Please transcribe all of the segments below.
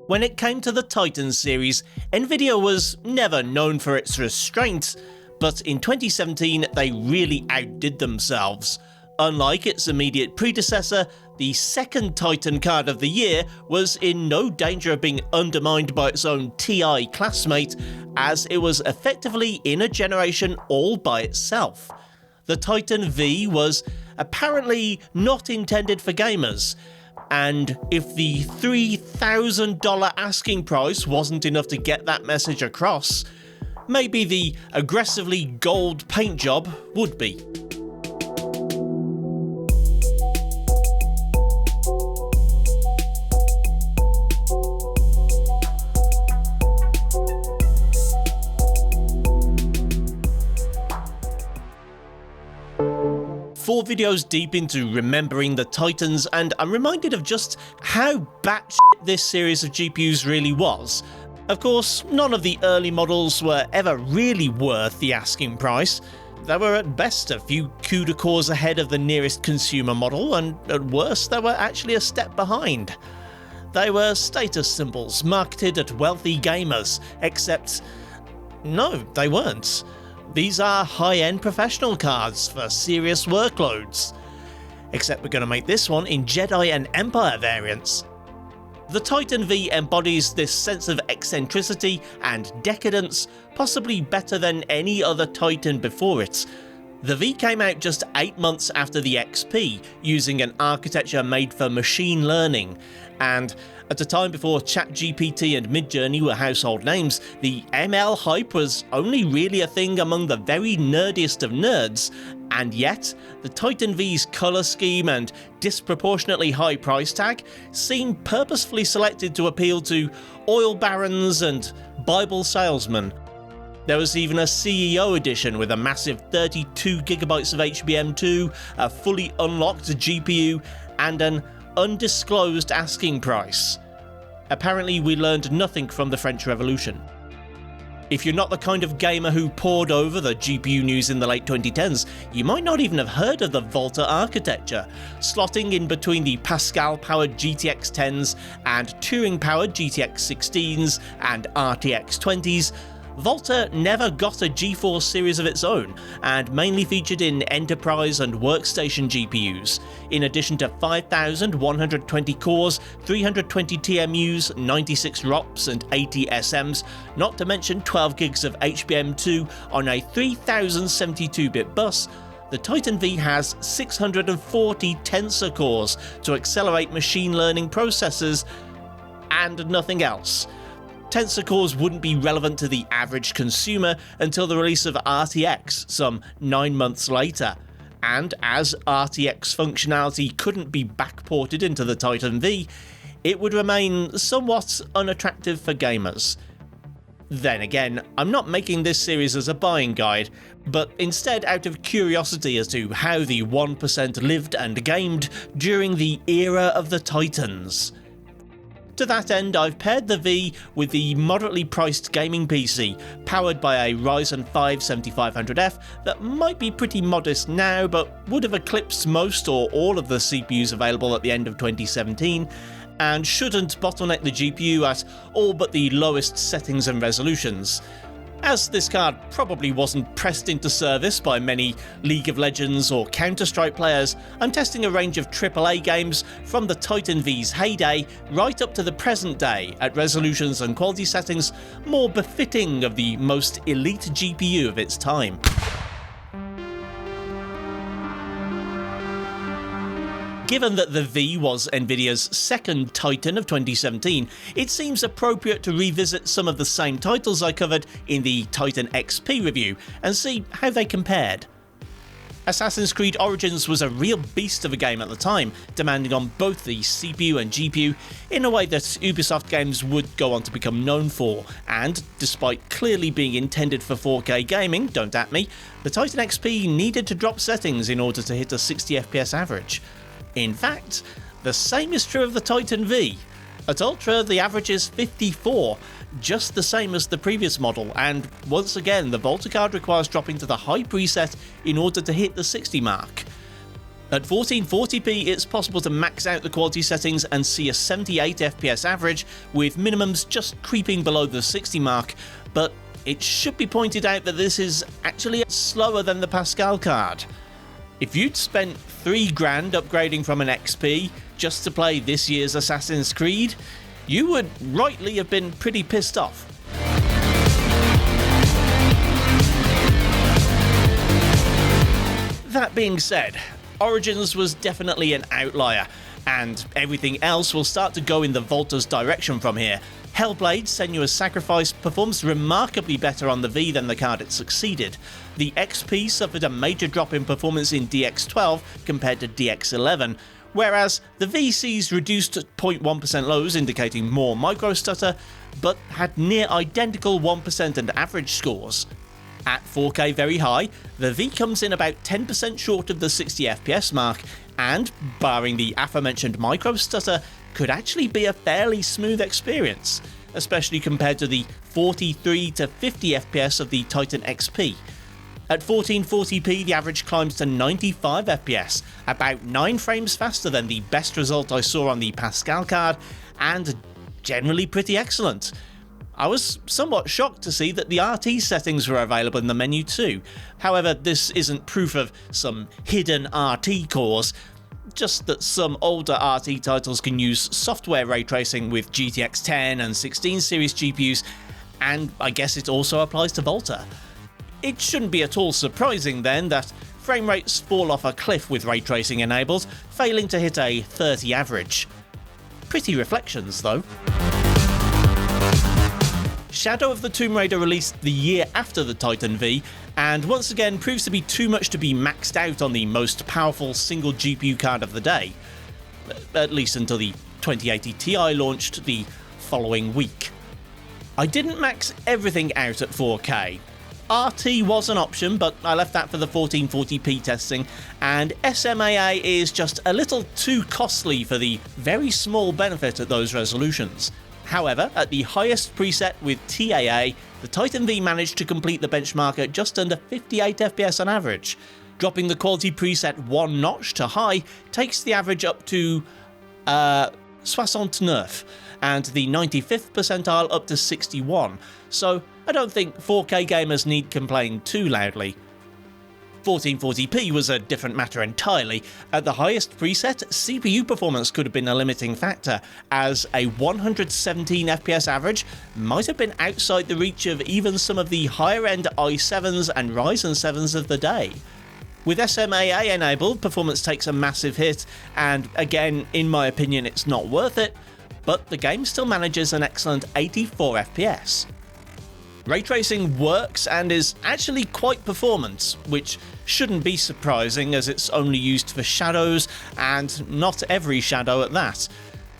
When it came to the Titan series, Nvidia was never known for its restraint, but in 2017 they really outdid themselves. Unlike its immediate predecessor, the second Titan card of the year was in no danger of being undermined by its own TI classmate, as it was effectively in a generation all by itself. The Titan V was apparently not intended for gamers, and if the $3,000 asking price wasn't enough to get that message across, maybe the aggressively gold paint job would be. Four videos deep into remembering the Titans, and I'm reminded of just how batshit this series of GPUs really was. Of course, none of the early models were ever really worth the asking price. They were at best a few CUDA cores ahead of the nearest consumer model, and at worst they were actually a step behind. They were status symbols marketed at wealthy gamers, except no, they weren't. These are high-end professional cards for serious workloads. Except we're going to make this one in Jedi and Empire variants. The Titan V embodies this sense of eccentricity and decadence possibly better than any other Titan before it. The V came out just 8 months after the XP, using an architecture made for machine learning, and at a time before ChatGPT and Midjourney were household names, the ML hype was only really a thing among the very nerdiest of nerds, and yet the Titan V's colour scheme and disproportionately high price tag seem purposefully selected to appeal to oil barons and Bible salesmen. There was even a CEO edition with a massive 32GB of HBM2, a fully unlocked GPU, and an undisclosed asking price. Apparently we learned nothing from the French Revolution. If you're not the kind of gamer who pored over the GPU news in the late 2010s, you might not even have heard of the Volta architecture, slotting in between the Pascal-powered GTX 10s and Turing-powered GTX 16s and RTX 20s. Volta never got a Geforce series of its own, and mainly featured in enterprise and workstation GPUs, in addition to 5,120 cores, 320 TMUs, 96 ROPs and 80 SMs, not to mention 12 gigs of HBM2 on a 3072-bit bus. The Titan V has 640 tensor cores to accelerate machine learning processes, and nothing else. Tensor cores wouldn't be relevant to the average consumer until the release of RTX some 9 months later, and as RTX functionality couldn't be backported into the Titan V, it would remain somewhat unattractive for gamers. Then again, I'm not making this series as a buying guide, but instead out of curiosity as to how the 1% lived and gamed during the era of the Titans. To that end, I've paired the V with the moderately priced gaming PC, powered by a Ryzen 5 7500F that might be pretty modest now, but would have eclipsed most or all of the CPUs available at the end of 2017, and shouldn't bottleneck the GPU at all but the lowest settings and resolutions. As this card probably wasn't pressed into service by many League of Legends or Counter-Strike players, I'm testing a range of AAA games from the Titan V's heyday right up to the present day at resolutions and quality settings more befitting of the most elite GPU of its time. Given that the V was Nvidia's second Titan of 2017, it seems appropriate to revisit some of the same titles I covered in the Titan XP review and see how they compared. Assassin's Creed Origins was a real beast of a game at the time, demanding on both the CPU and GPU in a way that Ubisoft games would go on to become known for, and despite clearly being intended for 4K gaming, don't at me, the Titan XP needed to drop settings in order to hit a 60 FPS average. In fact, the same is true of the Titan V. At Ultra, the average is 54, just the same as the previous model, and once again the Volta card requires dropping to the high preset in order to hit the 60 mark. At 1440p, it's possible to max out the quality settings and see a 78 FPS average, with minimums just creeping below the 60 mark, but it should be pointed out that this is actually slower than the Pascal card. If you'd spent $3,000 upgrading from an XP just to play this year's Assassin's Creed, you would rightly have been pretty pissed off. That being said, Origins was definitely an outlier, and everything else will start to go in the Volta's direction from here. Hellblade: Senua's Sacrifice performs remarkably better on the V than the card it succeeded. The XP suffered a major drop in performance in DX12 compared to DX11, whereas the V sees reduced 0.1% lows indicating more micro stutter, but had near identical 1% and average scores. At 4K very high, the V comes in about 10% short of the 60 FPS mark, and, barring the aforementioned micro stutter, could actually be a fairly smooth experience, especially compared to the 43 to 50 FPS of the Titan XP. At 1440p, the average climbs to 95 FPS, about 9 frames faster than the best result I saw on the Pascal card, and generally pretty excellent. I was somewhat shocked to see that the RT settings were available in the menu too. However, this isn't proof of some hidden RT cores, just that some older RT titles can use software ray tracing with GTX 10 and 16 series GPUs, and I guess it also applies to Volta. It shouldn't be at all surprising then that frame rates fall off a cliff with ray tracing enabled, failing to hit a 30 average. Pretty reflections though. Shadow of the Tomb Raider released the year after the Titan V, and once again proves to be too much to be maxed out on the most powerful single GPU card of the day. At least until the 2080 Ti launched the following week. I didn't max everything out at 4K. RT was an option, but I left that for the 1440p testing, and SMAA is just a little too costly for the very small benefit at those resolutions. However, at the highest preset with TAA, the Titan V managed to complete the benchmark at just under 58 FPS on average. Dropping the quality preset one notch to high takes the average up to 69, and the 95th percentile up to 61, so I don't think 4K gamers need complain too loudly. 1440p was a different matter entirely. At the highest preset, CPU performance could have been a limiting factor, as a 117 FPS average might have been outside the reach of even some of the higher end i7s and Ryzen 7s of the day. With SMAA enabled, performance takes a massive hit, and again, in my opinion, it's not worth it, but the game still manages an excellent 84 FPS. Ray tracing works and is actually quite performant, which shouldn't be surprising as it's only used for shadows, and not every shadow at that.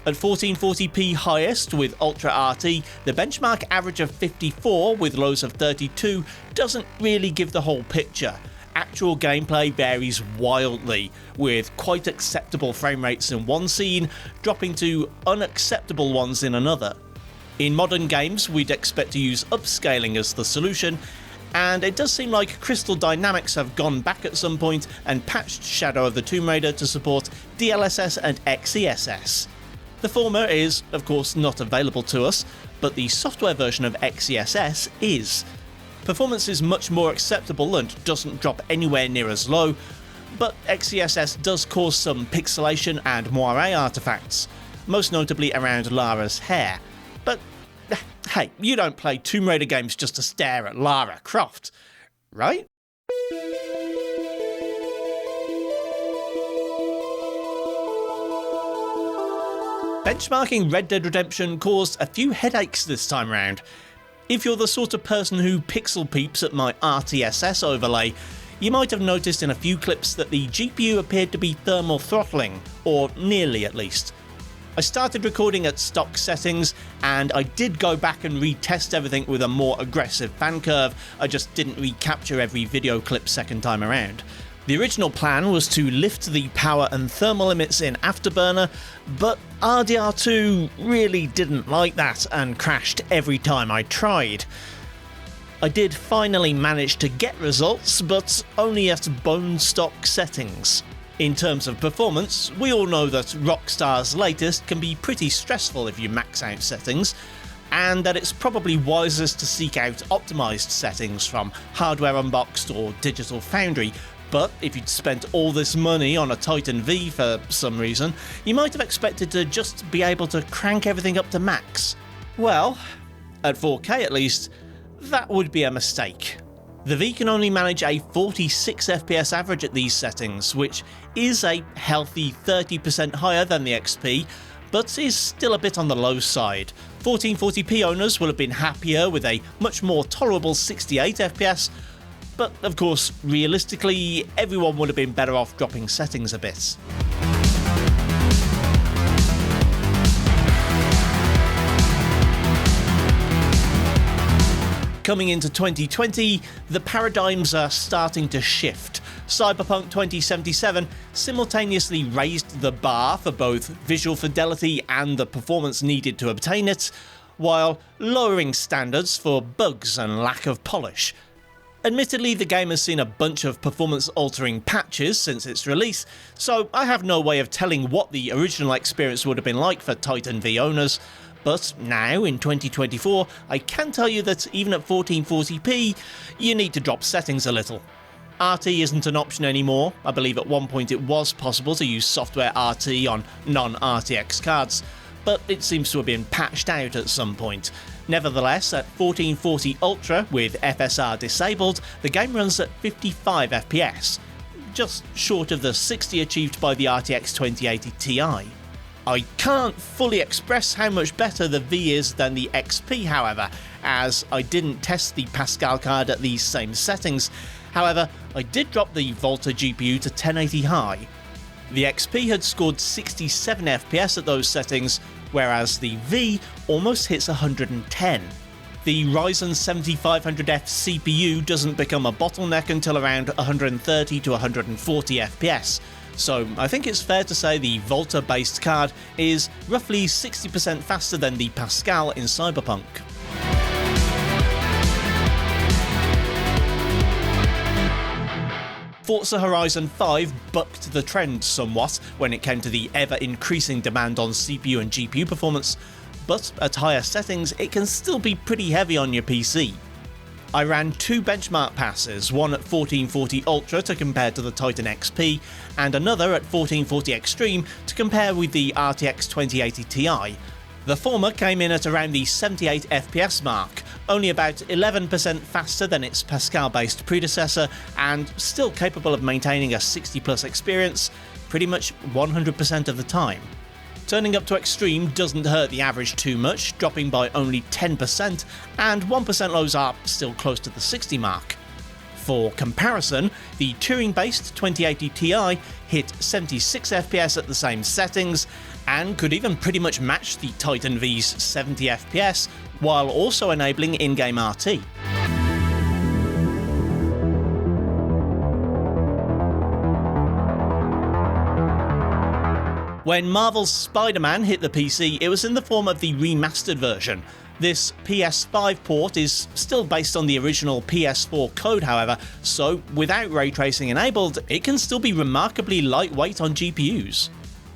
At 1440p highest with Ultra RT, the benchmark average of 54 with lows of 32 doesn't really give the whole picture. Actual gameplay varies wildly, with quite acceptable frame rates in one scene, dropping to unacceptable ones in another. In modern games, we'd expect to use upscaling as the solution, and it does seem like Crystal Dynamics have gone back at some point and patched Shadow of the Tomb Raider to support DLSS and XeSS. The former is, of course, not available to us, but the software version of XeSS is. Performance is much more acceptable and doesn't drop anywhere near as low, but XeSS does cause some pixelation and moire artifacts, most notably around Lara's hair. But hey, you don't play Tomb Raider games just to stare at Lara Croft, right? Benchmarking Red Dead Redemption caused a few headaches this time round. If you're the sort of person who pixel peeps at my RTSS overlay, you might have noticed in a few clips that the GPU appeared to be thermal throttling, or nearly at least. I started recording at stock settings, and I did go back and retest everything with a more aggressive fan curve. I just didn't recapture every video clip second time around. The original plan was to lift the power and thermal limits in Afterburner, but RDR2 really didn't like that and crashed every time I tried. I did finally manage to get results, but only at bone stock settings. In terms of performance, we all know that Rockstar's latest can be pretty stressful if you max out settings, and that it's probably wisest to seek out optimised settings from Hardware Unboxed or Digital Foundry. But if you'd spent all this money on a Titan V for some reason, you might have expected to just be able to crank everything up to max. Well, at 4K at least, that would be a mistake. The V can only manage a 46 FPS average at these settings, which is a healthy 30% higher than the XP, but is still a bit on the low side. 1440p owners will have been happier with a much more tolerable 68 FPS, but of course, realistically, everyone would have been better off dropping settings a bit. Coming into 2020, the paradigms are starting to shift. Cyberpunk 2077 simultaneously raised the bar for both visual fidelity and the performance needed to obtain it, while lowering standards for bugs and lack of polish. Admittedly, the game has seen a bunch of performance-altering patches since its release, so I have no way of telling what the original experience would have been like for Titan V owners. But now, in 2024, I can tell you that even at 1440p, you need to drop settings a little. RT isn't an option anymore. I believe at one point it was possible to use software RT on non-RTX cards, but it seems to have been patched out at some point. Nevertheless, at 1440 Ultra with FSR disabled, the game runs at 55 FPS, just short of the 60 achieved by the RTX 2080 Ti. I can't fully express how much better the V is than the XP, however, as I didn't test the Pascal card at these same settings. However, I did drop the Volta GPU to 1080 high. The XP had scored 67 FPS at those settings, whereas the V almost hits 110. The Ryzen 7500F CPU doesn't become a bottleneck until around 130 to 140 FPS. So I think it's fair to say the Volta-based card is roughly 60% faster than the Pascal in Cyberpunk. Forza Horizon 5 bucked the trend somewhat when it came to the ever-increasing demand on CPU and GPU performance, but at higher settings it can still be pretty heavy on your PC. I ran two benchmark passes, one at 1440 Ultra to compare to the Titan XP, and another at 1440 Extreme to compare with the RTX 2080 Ti. The former came in at around the 78 FPS mark, only about 11% faster than its Pascal-based predecessor, and still capable of maintaining a 60+ experience pretty much 100% of the time. Turning up to Extreme doesn't hurt the average too much, dropping by only 10%, and 1% lows are still close to the 60 mark. For comparison, the Turing-based 2080 Ti hit 76 FPS at the same settings, and could even pretty much match the Titan V's 70 FPS, while also enabling in-game RT. When Marvel's Spider-Man hit the PC, it was in the form of the remastered version. This PS5 port is still based on the original PS4 code, however, so without ray tracing enabled, it can still be remarkably lightweight on GPUs.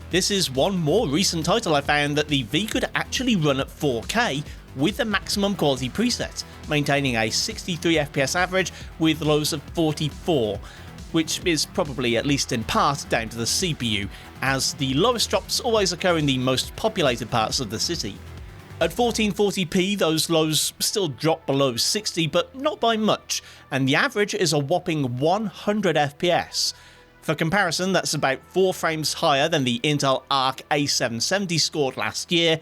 This is one more recent title I found that the V could actually run at 4K with the maximum quality preset, maintaining a 63 FPS average with lows of 44. Which is probably at least in part down to the CPU, as the lowest drops always occur in the most populated parts of the city. At 1440p, those lows still drop below 60, but not by much, and the average is a whopping 100 FPS. For comparison, that's about 4 frames higher than the Intel Arc A770 scored last year,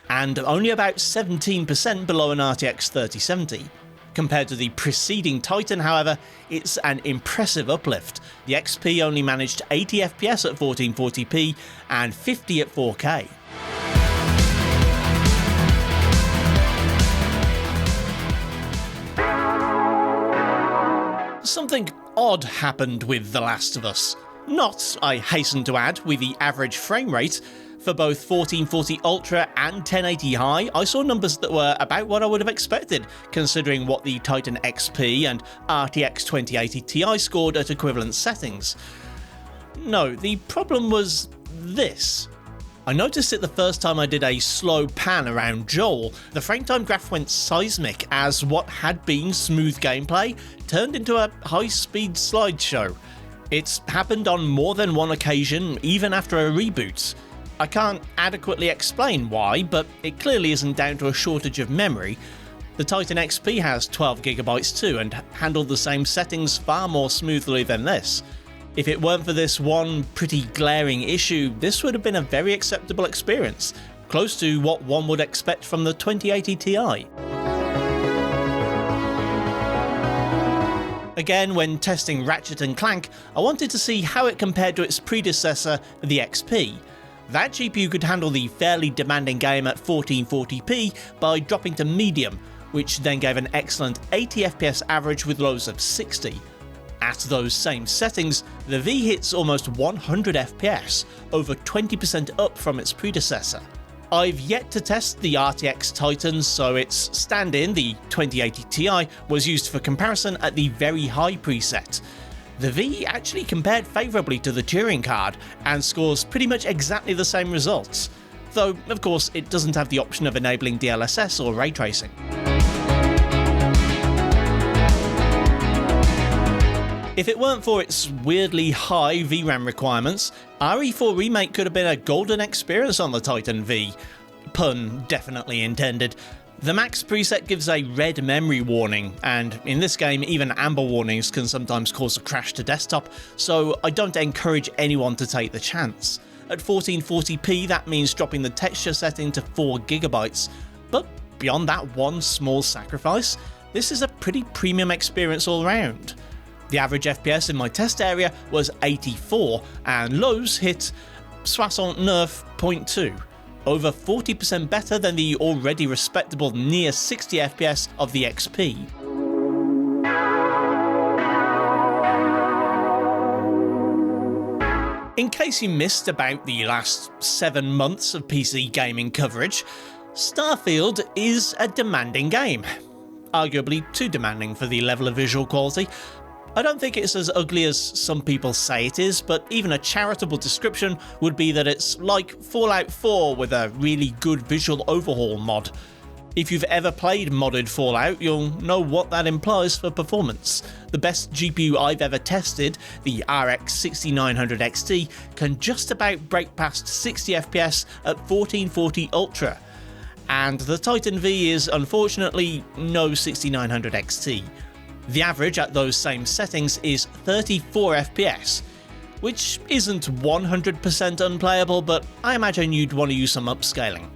and only about 17% below an RTX 3070. Compared to the preceding Titan, however, it's an impressive uplift. The XP only managed 80 FPS at 1440p and 50 at 4K. Something odd happened with The Last of Us. Not, I hasten to add, with the average frame rate. For both 1440 Ultra and 1080 High, I saw numbers that were about what I would have expected, considering what the Titan XP and RTX 2080 Ti scored at equivalent settings. No, the problem was this. I noticed it the first time I did a slow pan around Joel. The frame time graph went seismic as what had been smooth gameplay turned into a high-speed slideshow. It's happened on more than one occasion, even after a reboot. I can't adequately explain why, but it clearly isn't down to a shortage of memory. The Titan XP has 12GB too, and handled the same settings far more smoothly than this. If it weren't for this one pretty glaring issue, this would have been a very acceptable experience, close to what one would expect from the 2080 Ti. Again, when testing Ratchet & Clank, I wanted to see how it compared to its predecessor, the XP. That GPU could handle the fairly demanding game at 1440p by dropping to medium, which then gave an excellent 80 FPS average with lows of 60. At those same settings, the V hits almost 100 FPS, over 20% up from its predecessor. I've yet to test the RTX Titan, so its stand-in, the 2080 Ti, was used for comparison at the very high preset. The V actually compared favourably to the Turing card, and scores pretty much exactly the same results, though of course it doesn't have the option of enabling DLSS or ray tracing. If it weren't for its weirdly high VRAM requirements, RE4 Remake could have been a golden experience on the Titan V. Pun definitely intended. The max preset gives a red memory warning, and in this game even amber warnings can sometimes cause a crash to desktop, so I don't encourage anyone to take the chance. At 1440p that means dropping the texture setting to 4GB, but beyond that one small sacrifice, this is a pretty premium experience all round. The average FPS in my test area was 84, and lows hit 69.2, over 40% better than the already respectable near 60 FPS of the XP. In case you missed about the last 7 months of PC gaming coverage, Starfield is a demanding game. Arguably too demanding for the level of visual quality. I don't think it's as ugly as some people say it is, but even a charitable description would be that it's like Fallout 4 with a really good visual overhaul mod. If you've ever played modded Fallout, you'll know what that implies for performance. The best GPU I've ever tested, the RX 6900 XT, can just about break past 60 FPS at 1440 Ultra. And the Titan V is unfortunately no 6900 XT. The average at those same settings is 34 FPS, which isn't 100% unplayable, but I imagine you'd want to use some upscaling.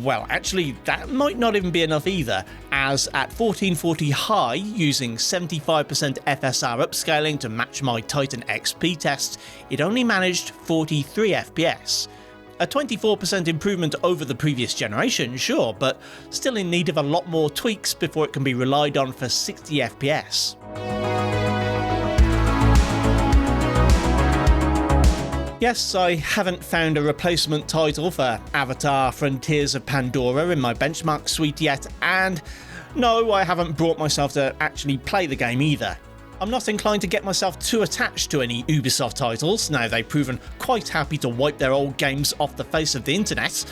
Well, actually, that might not even be enough either, as at 1440 high, using 75% FSR upscaling to match my Titan XP test, it only managed 43 FPS. A 24% improvement over the previous generation, sure, but still in need of a lot more tweaks before it can be relied on for 60 FPS. Yes, I haven't found a replacement title for Avatar: Frontiers of Pandora in my benchmark suite yet, and no, I haven't brought myself to actually play the game either. I'm not inclined to get myself too attached to any Ubisoft titles, now they've proven quite happy to wipe their old games off the face of the internet.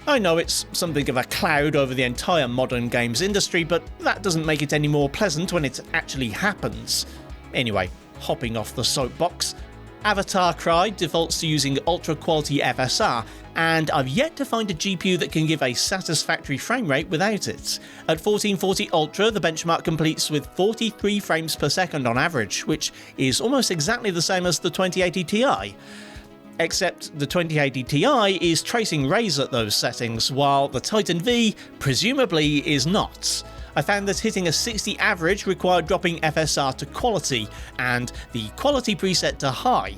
I know it's something of a cloud over the entire modern games industry, but that doesn't make it any more pleasant when it actually happens. Anyway, hopping off the soapbox, Avatar Cry defaults to using ultra quality FSR, and I've yet to find a GPU that can give a satisfactory frame rate without it. At 1440 Ultra, the benchmark completes with 43 frames per second on average, which is almost exactly the same as the 2080 Ti. Except the 2080 Ti is tracing rays at those settings, while the Titan V presumably is not. I found that hitting a 60 average required dropping FSR to quality, and the quality preset to high.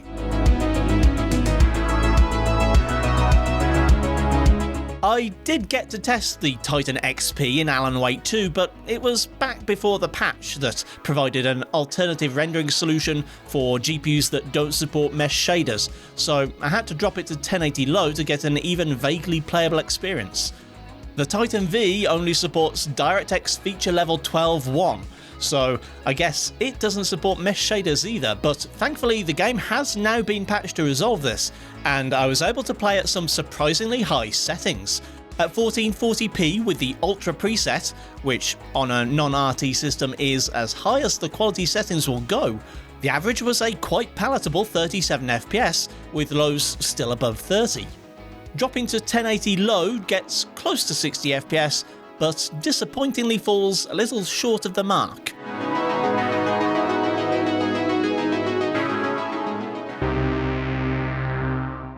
I did get to test the Titan XP in Alan Wake 2, but it was back before the patch that provided an alternative rendering solution for GPUs that don't support mesh shaders, so I had to drop it to 1080 low to get an even vaguely playable experience. The Titan V only supports DirectX feature level 12.1, so I guess it doesn't support mesh shaders either, but thankfully the game has now been patched to resolve this, and I was able to play at some surprisingly high settings. At 1440p with the Ultra preset, which on a non-RT system is as high as the quality settings will go, the average was a quite palatable 37 FPS, with lows still above 30. Dropping to 1080 low gets close to 60 FPS, but disappointingly falls a little short of the mark.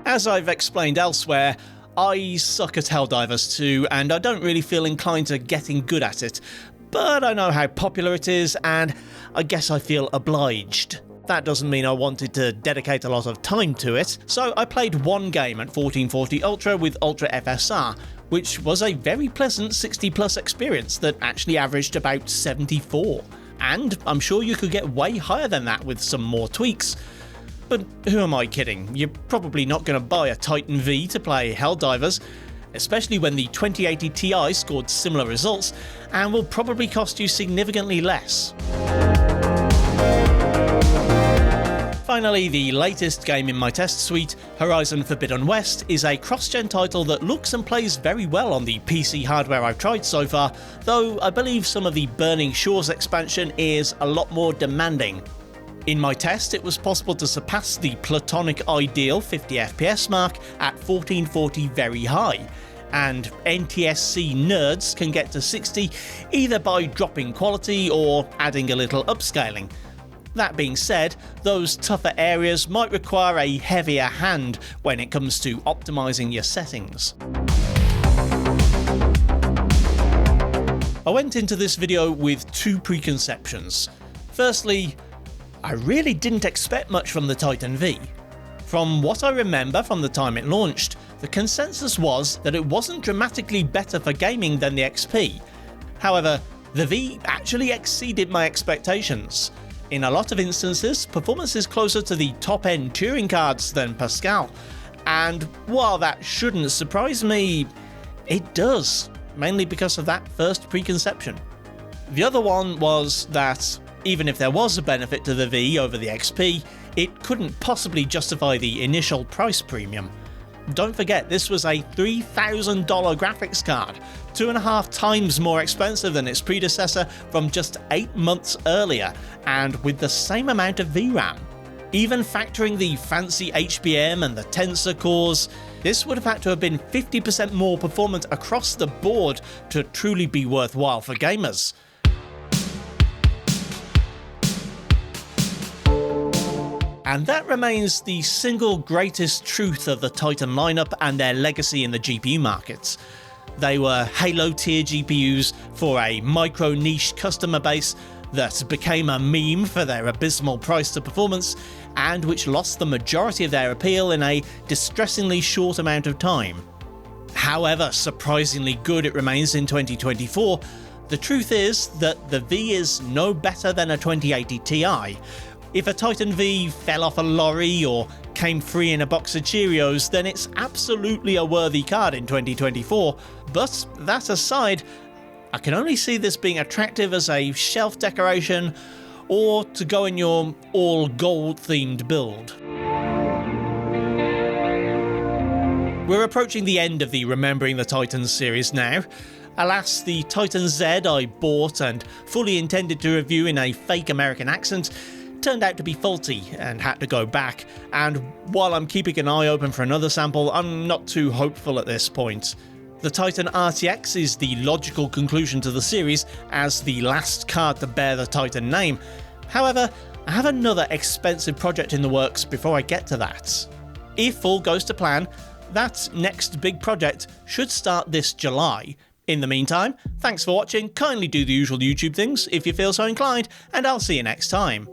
As I've explained elsewhere, I suck at Helldivers 2, and I don't really feel inclined to getting good at it, but I know how popular it is, and I guess I feel obliged. That doesn't mean I wanted to dedicate a lot of time to it, so I played one game at 1440 Ultra with Ultra FSR, which was a very pleasant 60+ experience that actually averaged about 74. And I'm sure you could get way higher than that with some more tweaks. But who am I kidding? You're probably not going to buy a Titan V to play Helldivers, especially when the 2080 Ti scored similar results and will probably cost you significantly less. Finally, the latest game in my test suite, Horizon Forbidden West, is a cross-gen title that looks and plays very well on the PC hardware I've tried so far, though I believe some of the Burning Shores expansion is a lot more demanding. In my test, it was possible to surpass the platonic ideal 50 FPS mark at 1440 very high, and NTSC nerds can get to 60 either by dropping quality or adding a little upscaling. That being said, those tougher areas might require a heavier hand when it comes to optimizing your settings. I went into this video with two preconceptions. Firstly, I really didn't expect much from the Titan V. From what I remember from the time it launched, the consensus was that it wasn't dramatically better for gaming than the XP. However, the V actually exceeded my expectations. In a lot of instances, performance is closer to the top-end Turing cards than Pascal, and while that shouldn't surprise me, it does, mainly because of that first preconception. The other one was that, even if there was a benefit to the V over the XP, it couldn't possibly justify the initial price premium. Don't forget, this was a $3,000 graphics card, 2.5 times more expensive than its predecessor from just 8 months earlier, and with the same amount of VRAM. Even factoring the fancy HBM and the tensor cores, this would have had to have been 50% more performant across the board to truly be worthwhile for gamers. And that remains the single greatest truth of the Titan lineup and their legacy in the GPU markets. They were Halo tier GPUs for a micro niche customer base that became a meme for their abysmal price to performance, and which lost the majority of their appeal in a distressingly short amount of time. However surprisingly good it remains in 2024, the truth is that the V is no better than a 2080 Ti. If a Titan V fell off a lorry or came free in a box of Cheerios, then it's absolutely a worthy card in 2024, but that aside, I can only see this being attractive as a shelf decoration or to go in your all-gold themed build. We're approaching the end of the Remembering the Titans series now. Alas, the Titan Z I bought and fully intended to review in a fake American accent turned out to be faulty and had to go back, and while I'm keeping an eye open for another sample, I'm not too hopeful at this point. The Titan RTX is the logical conclusion to the series as the last card to bear the Titan name. However, I have another expensive project in the works before I get to that. If all goes to plan, that next big project should start this July. In the meantime, thanks for watching, kindly do the usual YouTube things if you feel so inclined, and I'll see you next time.